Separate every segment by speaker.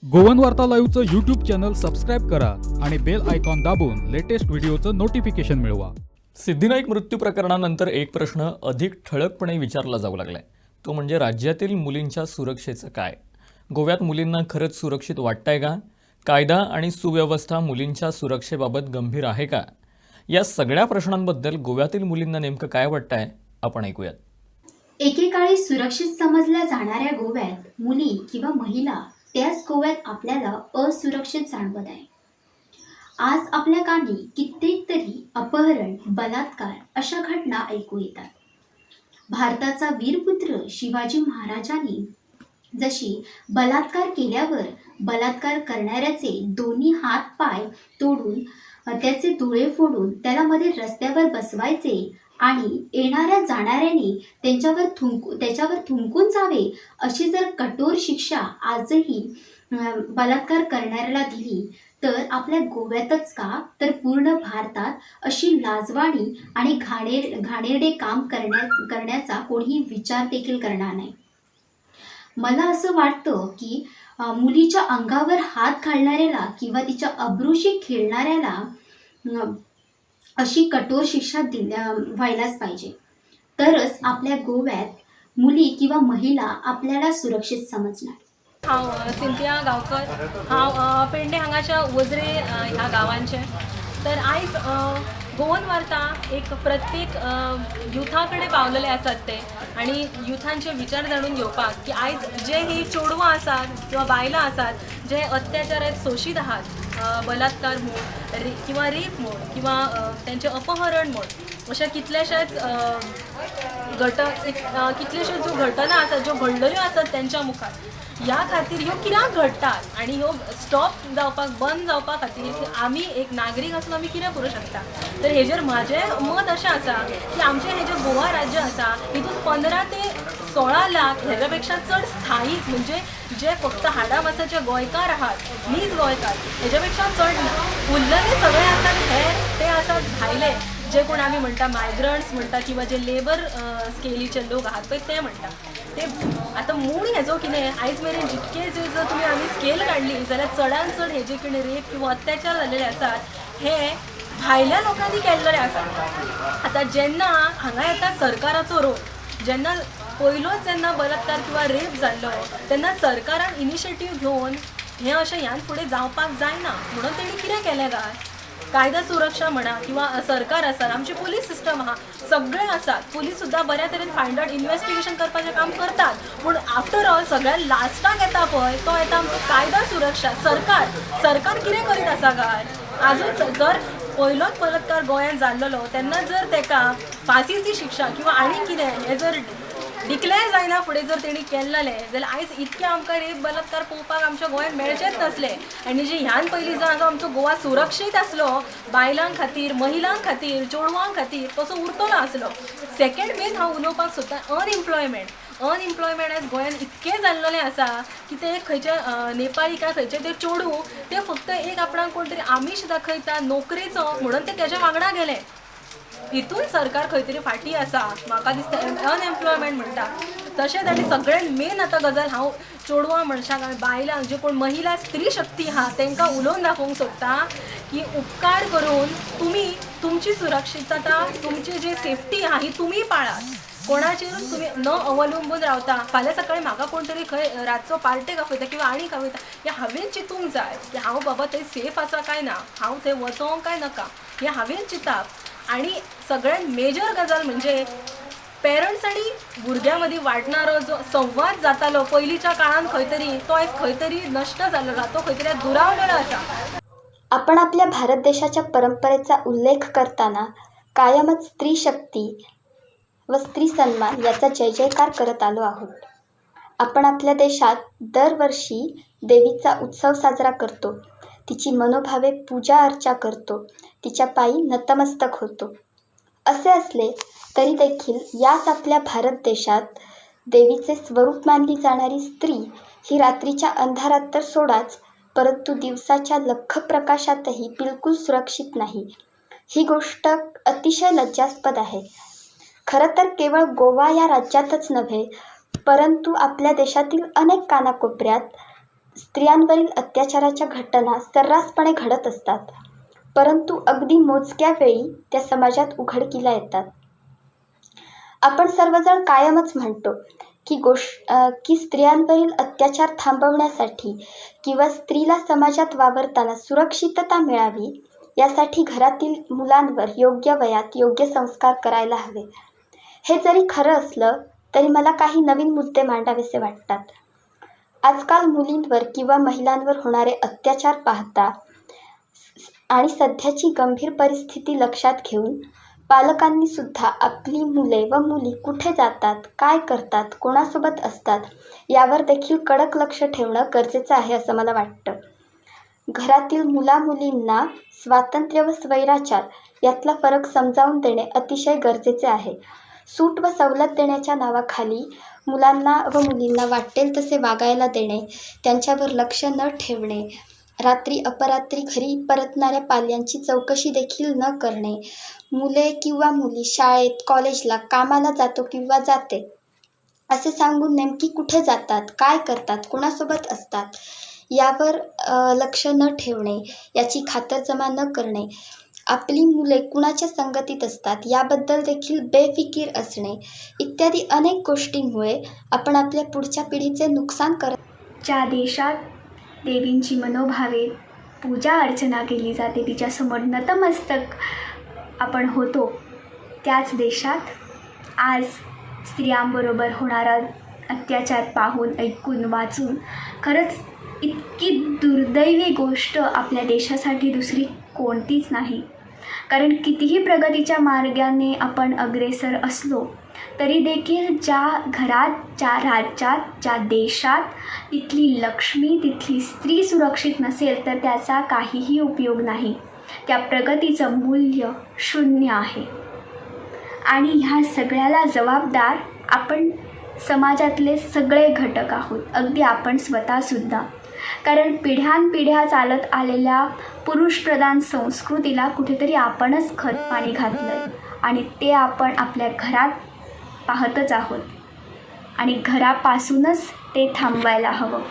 Speaker 1: Goan वार्ता लाईव्हचं YouTube channel subscribe करा आणि बेल आयकॉन दाबून लेटेस्ट व्हिडिओचं नोटिफिकेशन मिळवा।
Speaker 2: सिद्धिनाईक मृत्यू प्रकरणानंतर एक प्रश्न अधिक ठळकपणे विचारला जाऊ लागलाय, तो म्हणजे राज्यातील मुलींच्या सुरक्षेचं काय? गोव्यात मुलींना खरंच सुरक्षित वाटतंय का? कायदा आणि सुव्यवस्था मुलींच्या सुरक्षेबाबत गंभीर आहे का? या सगळ्या प्रश्नांबद्दल गोव्यातील मुलींना नेमकं काय वाटतंय आपण ऐकूयात।
Speaker 3: एकेकाळी सुरक्षित समजल्या जाणाऱ्या गोव्यात मुली किंवा महिला त्याच गोव्यात आपल्याला असुरक्षित जाणवत आहे। आज आपल्या कानी कित्येक तरी अपहरण, बलात्कार अशा घटना ऐकू येतात। भारताचा वीरपुत्र शिवाजी महाराजांनी जशी बलात्कार केल्यावर बलात्कार करणाऱ्याचे दोन्ही हात पाय तोडून त्याचे डोळे फोडून त्याला मध्ये रस्त्यावर बसवायचे आणि येणाऱ्या जाणाऱ्यांनी त्याच्यावर थुंकून जावे अशी जर कठोर शिक्षा आजही बलात्कार करणाऱ्याला दिली तर आपल्या गोव्यातच का तर पूर्ण भारतात अशी लाजवाणी आणि घाणेरडे काम करण्याचा कोणीही विचार देखील करणार नाही। मला असं वाटतं की मुलीच्या अंगावर हात घालणाऱ्याला किंवा तिच्या अब्रूशी खेळणाऱ्याला अशी कठोर शिक्षा व्हायलाच पाहिजे, तरच आपल्या गोव्यात मुली किंवा महिला आपल्याला सुरक्षित समजणार।
Speaker 4: हांव सिंथिया गांवकर, हांव पेडणे हांगाच्या वजरे ह्या गांवांचे। तर आयज गोवन वार्ता एक प्रत्येक युथा कडेन पावलेले आसात ते आनी युथांचे विचार जाणून घेवपाक की आयज जे ही चेडवां आसात किंवा बायलां आसात जे अत्याचारात सोशीत आहात, बलात्कार म्हूण किंवा रेप म्हूण किंवा त्यांचे अपहरण म्हूण अशा कितलेशेच कितल्योश्योच ज्यो घटना आसात ज्यो घडलेल्यो आसात त्यांच्या मुखार, ह्या खातीर ह्यो कित्याक घडटात आनी ह्यो स्टॉप जावपाक बंद जावपा खातीर आमी एक नागरीक आसून आमी कितें करूं शकता। तर हेजेर म्हाजें मत अशें आसा की आमचें हें जें गोवा राज्य आसा हितून 15 ते 16 लाख हेज्या पेक्षा चड स्थायीक म्हणजे जे फक्त हाडा मासाचे गोंयकार आहात, नीज गोंयकार, हेज्या पेक्षा चड ना। उरलेले सगळे आसात ते आसात भायले, जे कोण आमी म्हणटा मायग्रंट्स म्हणटा किंवा जे लेबर स्केलीचे लोक आहात पळय ते म्हणटा ते। आतां मूळ हेजो कितें आयज मेरेन जितके जर तुमी आमी स्केल काडली जाल्यार चडांत चड हेजे कडेन रेप किंवा अत्याचार जाल्लेले आसात हे भायल्या लोकांनी केल्लेले आसात। आतां जेन्ना हांगा येता सरकाराचो रोल, जेन्ना पयलोच जेन्ना बलात्कार किंवा रेप जाल्लो तेन्ना सरकारान इनिशिएटीव घेवन हें अशें ह्यान फुडें जावपाक जायना म्हणून तेणी कितें केलें काय, कायदा सुरक्षा म्हणा किंवा सरकार आसा, आमची पुलीस सिस्टम आहा, सगळे आसात, पुलीस सुद्दां बऱ्या तरेन फायंड आउट इन्व्हेस्टिगेशन करपाचें काम करतात, पूण आफ्टर ऑल सगळ्यात लास्टाक येता पळय तो येता आमचो कायदा सुरक्षा सरकार कितें करीत आसा काय? आजून जर पयलोच बलात्कार गोंयांत जाल्लो तेन्ना जर तेका फाशीची शिक्षा किंवा आनी कितें हें जर डिक्लेअर जायना फुडें जर तेणी केल्लें जाल्यार आयज इतके आमकां रेप बलात्कार पळोवपाक आमच्या गोंयांत मेळचेच नसले। आनी जे ह्यान पयलीं जो आमचो गोवा सुरक्षीत आसलो बायलां खातीर, महिलां खातीर, चेडवां खातीर तसो उरतलो आसलो। सेकेंड मेन हांव उलोवपाक सोदतां अनएम्प्लॉयमेंट आयज गोंयांत इतकें जाल्लेलें आसा की ते खंयचे नेपाळी काय खंयचे ते चेडूं ते फक्त एक आपणाक कोण तरी आमीश दाखयता नोकरेचो म्हणून ते तेज्या वांगडा गेले। हितून सरकार खंय तरी फाटी आसा म्हाका दिसता, अनएम्प्लॉयमेंट म्हणटा तशेंच। आनी सगळ्यात मेन आतां गजाल हांव चेडवां मनशांक आनी बायलांक जे कोण महिला स्त्री शक्ती आहा तांकां उलोवन दाखोवंक सोदता की उपकार करून तुमी तुमची सुरक्षितता, तुमची जी सेफ्टी आहा ही तुमी पाळात, कोणाचेरूच तुमी न अवलंबून रावता। फाल्यां सकाळीं म्हाका कोण तरी खंय रातचो पार्टेक आपयता किंवा आनी आपयता हें हांवें चिंतूंक जाय की हांव बाबा थंय सेफ आसा काय ना, हांव थंय वचोंक काय नाका हें हांवें चिंतप। आणि सगळ्यात मेजर गजाल म्हणजे पेरंट्स आणि भुरग्यां मदीं वाडणारो जो संवाद जातालो पयलींच्या काळान खंय तरी तो आयज खंय तरी नश्ट जाल्लो आसा, तो खंय तरी दुरावलेलो आसा।
Speaker 5: आपण आपल्या भारत देशाच्या परंपरेचा उल्लेख करताना कायमच स्त्री शक्ती व स्त्री सन्मान याचा जय जयकार करत आलो आहोत। आपण आपल्या देशात दरवर्षी देवीचा उत्सव साजरा करतो, तिची मनोभावे पूजा अर्चा करतो, तिच्या पायी नतमस्तक होतो। असे असले तरी देखील याच आपल्या भारत देशात देवीचे स्वरूप मानली जाणारी स्त्री ही रात्रीच्या अंधारात तर सोडाच, परंतु दिवसाच्या लख्ख प्रकाशातही बिलकुल सुरक्षित नाही। ही गोष्ट अतिशय लज्जास्पद आहे। खरं तर केवळ गोवा या राज्यातच नव्हे परंतु आपल्या देशातील अनेक कानाकोपऱ्यात स्त्रियांवरील अत्याचाराच्या घटना सर्रासपणे घडत असतात, परंतु अगदी मोजक्या वेळी त्या समाजात उघडकीला येतात. आपण सर्वजण कायमच म्हणतो की स्त्रियांवरील अत्याचार थांबवण्यासाठी किंवा स्त्रीला समाजात वावरताना सुरक्षितता मिळावी यासाठी घरातील मुलांवर योग्य वयात योग्य संस्कार करायला हवे. हे जरी खरं असलं तरी मला काही नवीन मुद्दे मांडावेसे वाटतात. आजकाल मुलींवर किंवा महिलांवर होणारे अत्याचार पाहता आणि सध्याची गंभीर परिस्थिती लक्षात घेऊन पालकांनी सुद्धा आपली मुले व मुली कुठे जातात, काय करतात, कोणासोबत असतात यावर देखील कडक लक्ष ठेवणं गरजेचं आहे असं मला वाटतं. घरातील मुलामुलींना स्वातंत्र्य व स्वैराचार यातला फरक समजावून देणे अतिशय गरजेचे आहे. सूट व सवलत देण्याच्या नावाखाली मुलांना व मुलींना वाटेल तसे वागायला देणे, त्यांच्यावर लक्ष न ठेवणे, रात्री अपरात्री घरी परतणाऱ्या पाल्यांची चौकशी देखील न करणे, मुले किंवा मुली शाळेत कॉलेजला कामाला जातो किंवा जाते असे सांगून नेमकी कुठे जातात, काय करतात, कोणासोबत असतात यावर लक्ष न ठेवणे, याची खातरजमा न करणे, आपली मुले कुणाच्या संगतीत असतात याबद्दल देखील बेफिकीर असणे इत्यादी अनेक गोष्टींमुळे आपण आपल्या पुढच्या पिढीचे नुकसान करत.
Speaker 6: ज्या देशात देवींची मनोभावे पूजा अर्चना केली जाते, तिच्यासमोर नतमस्तक आपण होतो, त्याच देशात आज स्त्रियांबरोबर होणारा अत्याचार पाहून, ऐकून, वाचून खरंच इतकी दुर्दैवी गोष्ट आपल्या देशासाठी दुसरी कोणतीच नाही. कारण कितीही प्रगतीच्या मार्गाने आपण अग्रेसर असलो तरी देखील ज्या घरात, ज्या राज्यात, ज्या देशात तिथली लक्ष्मी, तिथली स्त्री सुरक्षित नसेल तर त्याचा काहीही उपयोग नाही. त्या प्रगतीचं मूल्य शून्य आहे. आणि ह्या सगळ्याला जबाबदार आपण समाजातले सगळे घटक आहोत, अगदी आपण स्वतःसुद्धा. कारण पिढ्यानपिढ्या चालत आलेल्या पुरुषप्रधान संस्कृतीला कुठेतरी आपणच खत पाणी घातलं आहे आणि ते आपण आपल्या घरात पाहतच आहोत आणि घरापासूनच ते थांबवायला हवं.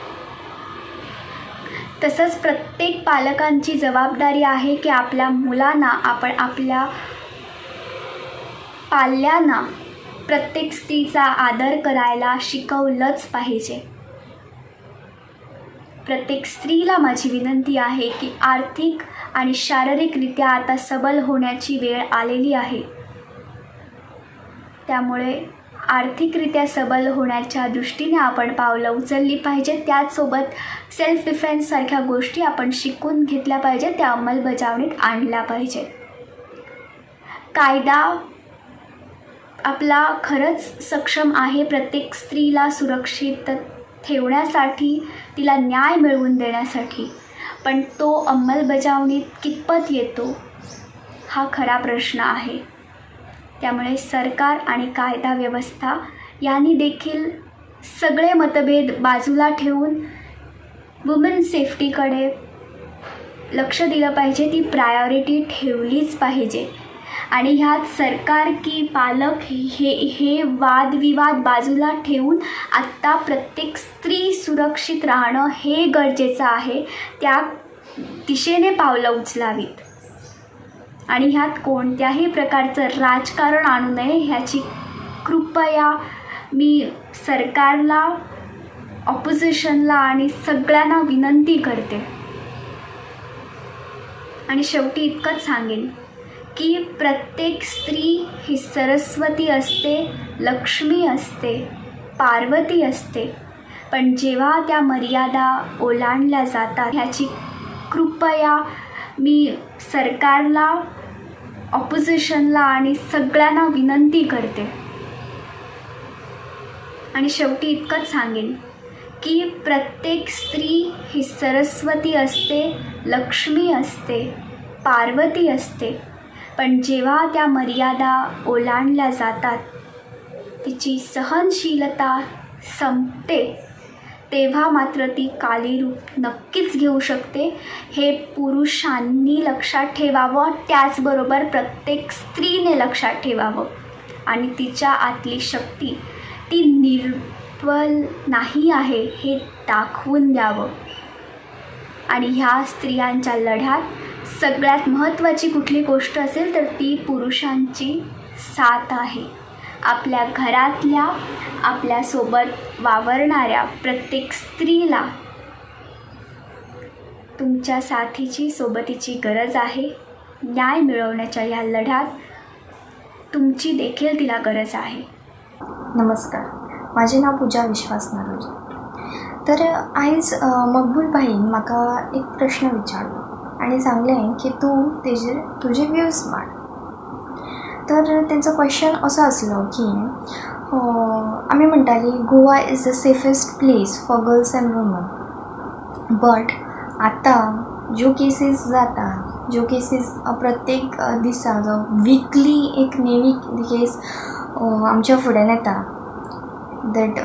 Speaker 6: तसंच प्रत्येक पालकांची जबाबदारी आहे की आपल्या मुलांना, आपण आपल्या पाल्यांना प्रत्येक स्त्रीचा आदर करायला शिकवलंच पाहिजे. प्रत्येक स्त्रीला माझी विनंती आहे की आर्थिक आणि शारीरिकरित्या आता सबल होण्याची वेळ आलेली आहे. त्यामुळे आर्थिकरित्या सबल होण्याच्या दृष्टीने आपण पावलं उचलली पाहिजे. त्याचसोबत सेल्फ डिफेन्ससारख्या गोष्टी आपण शिकून घेतल्या पाहिजेत, त्या अंमलबजावणीत आणल्या पाहिजेत. कायदा आपला खरंच सक्षम आहे प्रत्येक स्त्रीला सुरक्षित ठेवण्यासाठी, तिला न्याय मिळवून देण्यासाठी, पण तो अंमलबजावणीत कितपत येतो हा खरा प्रश्न आहे. त्यामुळे सरकार आणि कायदा व्यवस्था यांनी देखील सगळे मतभेद बाजूला ठेवून वुमेन सेफ्टीकडे लक्ष दिलं पाहिजे, ती प्रायोरिटी ठेवलीच पाहिजे. आणि ह्यात सरकार की पालक हे वादविवाद बाजूला ठेवून आत्ता प्रत्येक स्त्री सुरक्षित राहणं हे गरजेचं आहे. त्या दिशेने पावलं उचलावीत आणि ह्यात कोणत्याही प्रकारचं राजकारण आणू नये ह्याची कृपया मी सरकारला, ऑपोजिशनला आणि सगळ्यांना विनंती करते. आणि शेवटी इतकंच सांगेन की प्रत्येक स्त्री ही सरस्वती असते, लक्ष्मी असते, पार्वती असते, पण जेव्हा त्या मर्यादा ओलांडल्या जातात ह्याची कृपया मी सरकारला, ऑपोजिशनला आणि सगळ्यांना विनंती करते. आणि शेवटी इतकंच सांगेन की प्रत्येक स्त्री ही सरस्वती असते, लक्ष्मी असते, पार्वती असते, पण जेव्हा त्या मर्यादा ओलांडल्या जातात, तिची सहनशीलता संपते, तेव्हा मात्र ती काली रूप नक्कीच घेऊ शकते. हे पुरुषांनी लक्षात ठेवावं, त्याचबरोबर प्रत्येक स्त्रीने लक्षात ठेवावं आणि तिच्या आतली शक्ती ती निर्बल नाही आहे हे दाखवून द्यावं. आणि ह्या स्त्रियांच्या लढ्यात सगळ्यात महत्त्वाची कुठली गोष्ट असेल तर ती पुरुषांची साथ आहे. आपल्या घरातल्या आपल्यासोबत वावरणाऱ्या प्रत्येक स्त्रीला तुमच्या साथीची सोबतीची गरज आहे. न्याय मिळवण्याच्या ह्या लढ्यात तुमची देखील तिला गरज आहे.
Speaker 5: नमस्कार, माझे नाव पूजा विश्वास नारोजी. तर आयज मकबूल भाईन म्हाका एक प्रश्न विचारलो आनी सांगलें की तूं तुजे व्यूज मांड. तर तेंचो क्वेश्चन असो आसलो की आमी म्हणटाली Goa is the safest place for girls and woman, but आतां ज्यो केसीस जाता, ज्यो केसीस प्रत्येक दिसा जो विकली एक नेवी केस आमच्या फुड्यान येता, that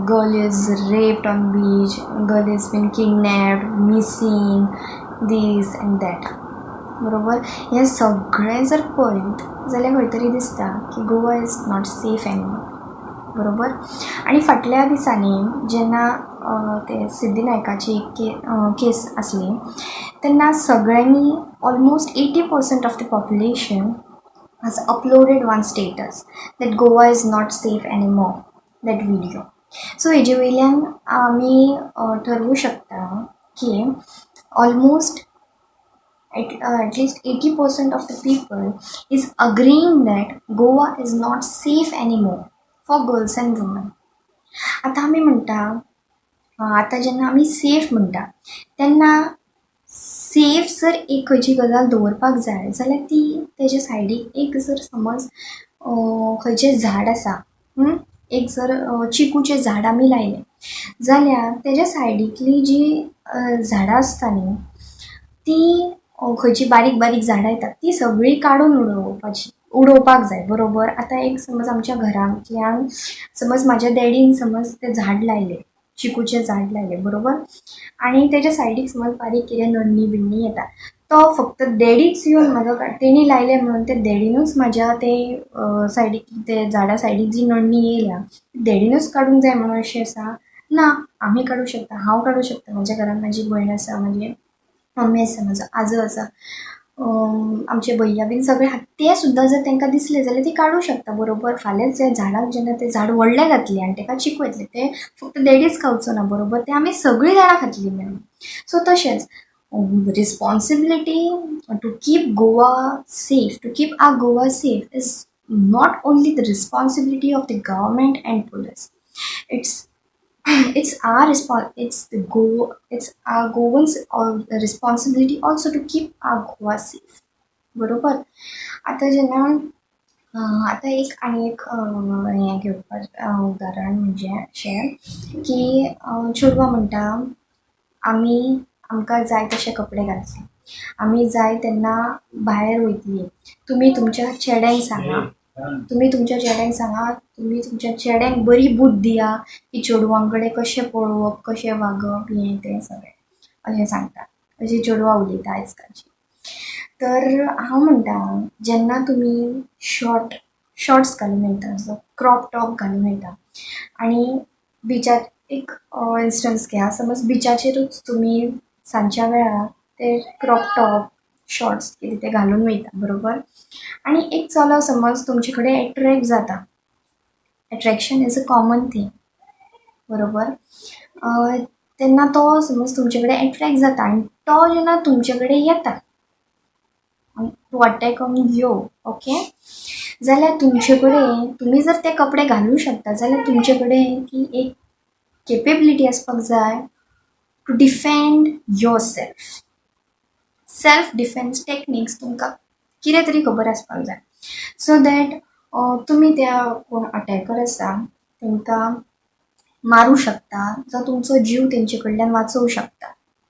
Speaker 5: girl is raped on beach, girl is been kidnapped, missing, this and that. बरोबर, हें सगळें जर पळयत जाल्यार खंय तरी दिसता की Goa is not safe anymore. बरोबर. आनी फाटल्या दिसांनी जेन्ना ते सिद्धिनायकाची केस आसली तेन्ना सगळ्यांनी almost 80% of the population has uploaded one status that Goa is not safe anymore, that video. So हेजे वयल्यान आमी ठरवू शकता की almost at least 80% of the people is agreeing that Goa is not safe anymore for girls and women. आता आमी म्हणटा, आता जेन्ना आमी सेफ म्हणटा तेन्ना सेफ जर एक खंयची गजाल दवरपाक जाय जाल्यार ती तेजे सायडीक एक जर समज खंयचें झाड आसा, एक जर चिकूचें झाड आमी लायलें जाल्यार तेज्या सायडीकली जी झाडां आसता न्ही ती खंयची बारीक बारीक झाडां येतात ती सगळीं काडून उडोवपाक जाय. बरोबर. आतां एक समज आमच्या घरांतल्यान समज म्हाज्या डॅडीन समज तें झाड लायलें, चिकूचें झाड लायलें, बरोबर, आनी तेज्या सायडीक समज बारीक कितें नण्णी बिण्णी येता, तो फक्त डॅडीच येवन म्हाजो तेणी लायलें म्हणून ते डॅडीनूच म्हाज्या ते सायडीक ते झाडा सायडीक जी नण्णी येयल्या डॅडीनूच काडूंक जाय म्हणून अशें आसा ना. आमी काडूं शकता, हांव काडूं शकता, म्हाज्या घरान म्हाजी भयण आसा, म्हाजी मम्मी आसा, म्हाजो आजो आसा, आमचे भैया बीन सगळे आसा, ते सुद्दां जर तांकां दिसलें जाल्यार ती काडूं शकता. बरोबर. फाल्यांच त्या झाडाक जेन्ना तें झाड व्हडलें घातलें आनी ताका चिकू येतलें ते फक्त डॅडीच खावचो ना. बरोबर. ते आमी सगळीं जाणां खातलीं मेळून. सो तशेंच responsibility to keep Goa safe, to keep our Goa safe is not only the responsibility of the government and police. It's our Goans responsibility also to keep our Goa safe. बरोबर. आता जेन्ना आता आनी एक हें घेवपाचें उदाहरण म्हणजे अशें की चेडवां म्हणटा आमकां जाय तशे कपडे घालचे, आमी जाय तेन्ना भायर वयतलीं, तुमी तुमच्या चेड्यांक सांगा, तुमी तुमच्या चेड्यांक बरी बूद दिया की चेडवां कडेन कशें पळोवप, कशें वागप, हें तें सगळें अशें सांगता. अशीं चेडवां उलयता आयज कालची. तर हांव म्हणटा जेन्ना तुमी शॉर्ट्स घालून वयता, जो क्रॉप टॉप घालून वयता आनी बिचार एक इन्स्टन्स घेया, समज बिचाचेरूच तुमी सांजच्या वेळार ते क्रॉप टॉप शॉर्ट्स कितें ते घालून वयता. बरोबर. आनी एक चलो समज तुमचे कडेन एट्रॅक्ट जाता, attraction is a common thing. बरोबर. तेन्ना तो समज तुमचे कडेन एट्रॅक्ट जाता आनी तो जेन्ना तुमचे कडेन येता to attack on you, okay, जाल्यार तुमचे कडेन तुमी जर ते कपडे घालूं शकता जाल्यार तुमचे कडेन ती एक केपेबिलिटी आसपाक जाय to defend your self defence techniques तुमकां कितें तरी खबर आसपाक जाय, सो दॅट तुमी त्या कोण अटॅकर आसा तांकां मारूं शकता, जावं तुमचो जीव तेंचे कडल्यान वाचोवं शकता.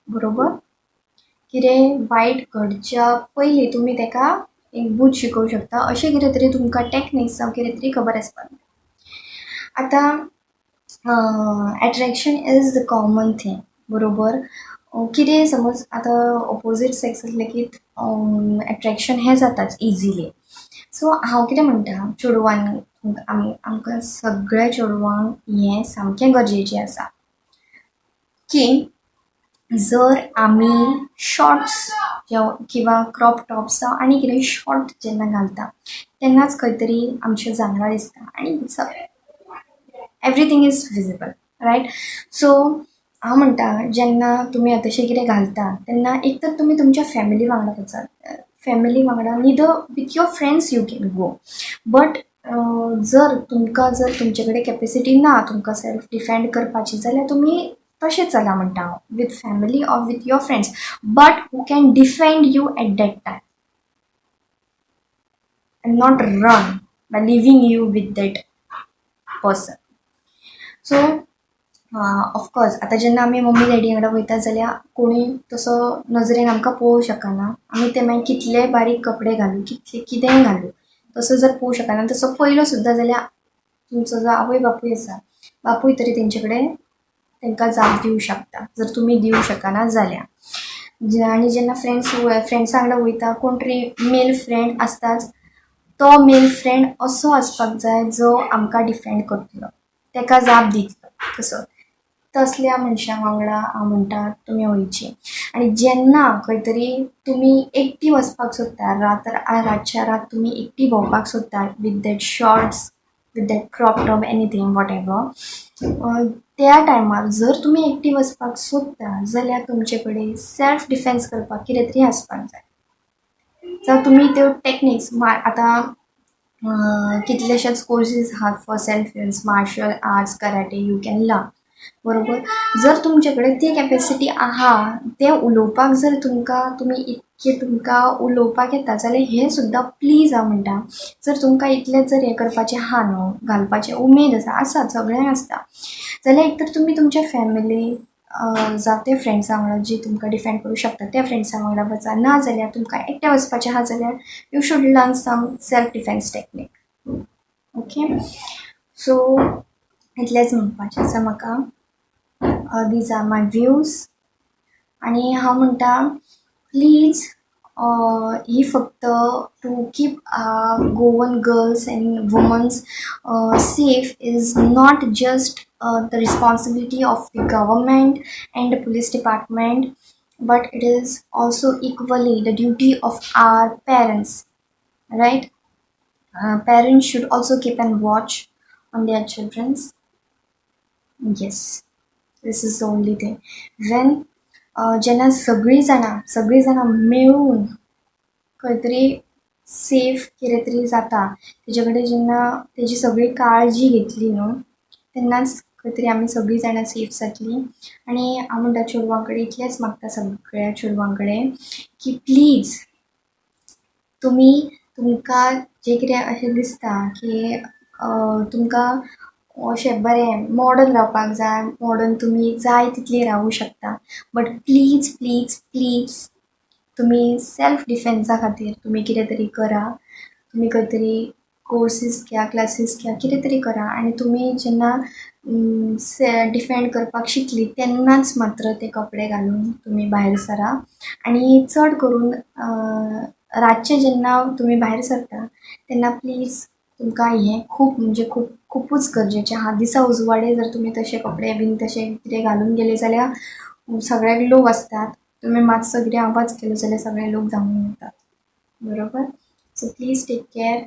Speaker 5: बरोबर. कितें वायट घडच्या पयलीं तुमी ताका एक बूध शिकोवं शकता, अशें कितें तरी तुमकां टॅक्निक्स जावं कितें तरी खबर आसपाक जाय. आतां attraction is the common thing. बरोबर. कितें समज आतां ऑपोजीट सेक्स लेगीत एट्रॅक्शन हें जाताच इजिली. सो हांव कितें म्हणटा चेडवांक आमकां सगळ्या चेडवांक हें सामकें गरजेचें आसा की
Speaker 6: जर आमी शॉर्ट्स किंवा क्रॉप टॉप्स आनी कितें शॉर्ट जेन्ना घालता तेन्नाच खंय तरी आमचें जांगडा दिसता आनी everything is visible, right? So हांव म्हणटा जेन्ना तुमी अतशें कितें घालता तेन्ना एक तर तुमी तुमच्या फॅमिली वांगडा वचात, फॅमिली वांगडा neither with your friends you can go, but जर तुमचे कडेन कॅपेसिटी ना तुमकां सेल्फ डिफेंड करपाची जाल्यार तुमी तशेंच चला म्हणटा हांव, with family or with your friends, but who can defend you at that time and not run by leaving you with that person. So of course आतां जेन्ना आमी मम्मी डॅडी वांगडा वयता जाल्यार कोणूय तसो नजरेन आमकां पळोवंक शकना, आमी ते मागीर कितले बारीक कपडे घालूं कितेंय घालूं तसो जर पळोवंक शकना, तसो पयलो सुद्दां जाल्यार तुमचो जो आवय बापूय आसा बापूय तरी तेंचे कडेन तांकां जाप दिवंक शकता जर तुमी दिवंक शकना जाल्यार. आनी जेन्ना फ्रेंड्सां वांगडा वयता कोण तरी मेल फ्रेंड आसताच, तो मेल फ्रेंड असो आसपाक जाय जो आमकां डिफेंड करतलो, ताका जाप दितलो कसो, तसल्या मनशां वांगडा हांव म्हणटा तुमी वयची. आनी जेन्ना खंय तरी तुमी एकटी वचपाक सोदता, रातच्या रात तुमी एकटी भोंवपाक सोदता with that shorts, with that crop top, anything what ever, त्या टायमार जर तुमी एकटी वचपाक सोदता जाल्यार तुमचे कडेन सेल्फ डिफेन्स करपाक कितें तरी आसपाक जाय. तर तुमी त्यो टॅक्निक्स आतां कितलेशेच कोर्सीस आहात for self defence, martial arts, karate you can learn, बरोबर? जर तुमचे कडेन ती कॅपेसिटी आहा तें उलोवपाक, जर तुमकां उलोवपाक येता जाल्यार हें सुद्दां प्लीज हांव म्हणटा, जर तुमकां इतलेंच जर हें करपाचें आहा न्हू, घालपाचें उमेद आसा सगळ्यांक आसता, जाल्यार एक तर तुमी तुमच्या फॅमिली जावं ते फ्रेंड्सां वांगडा जी तुमकां डिफेंड करूं शकता त्या फ्रेंड्सां वांगडा वचा, ना जाल्यार तुमकां एकटें वचपाचें आहा जाल्यार you should learn some self defence technique. Okay, so इतलेंच म्हणपाचें आसा म्हाका. These are my views. आनी हांव म्हणटा प्लीज ही फक्त to keep Goan girls and womens safe is not just the responsibility of the government and the police department, but it is also equally the duty of our parents, right? Parents should also keep and watch on their children's. Yes, this is the only thing. When जेन्ना सगळीं जाणां मेळून खंय तरी safe कितें तरी जाता तेजे कडेन जेन्ना तेजी सगळी काळजी घेतली न्हू तेन्नाच खंय तरी आमी सगळीं जाणां सेफ जातलीं. आनी हांव म्हणटा चेडवां कडेन इतलेंच मागता सगळ्या चेडवां कडेन की प्लीज तुमकां जें कितें अशें दिसता की तुमकां अशें बरें मॉडर्न रावपाक जाय, मॉडर्न तुमी जाय तितली रावूं शकता, बट प्लीज प्लीज प्लीज तुमी सेल्फ डिफेन्सा खातीर तुमी कितें तरी करा, तुमी खंय तरी कोर्सीस घ्या, क्लासीस घ्या, कितें तरी करा. आनी तुमी जेन्ना डिफेंड करपाक शिकली तेन्नाच मात्र ते कपडे घालून तुमी भायर सरा. आनी चड करून रातचे जेन्ना तुमी भायर सरता तेन्ना प्लीज तुमकां हें खूबच गरजेचें आहा. दिसा उजवाडे जर तुमी तशे कपडे बीन तशें कितें घालून गेले जाल्यार सगळे लोक आसतात, तुमी मातसो कितें आवाज केलो जाल्यार सगळे लोक धांवून येतात, बरोबर? So please take care.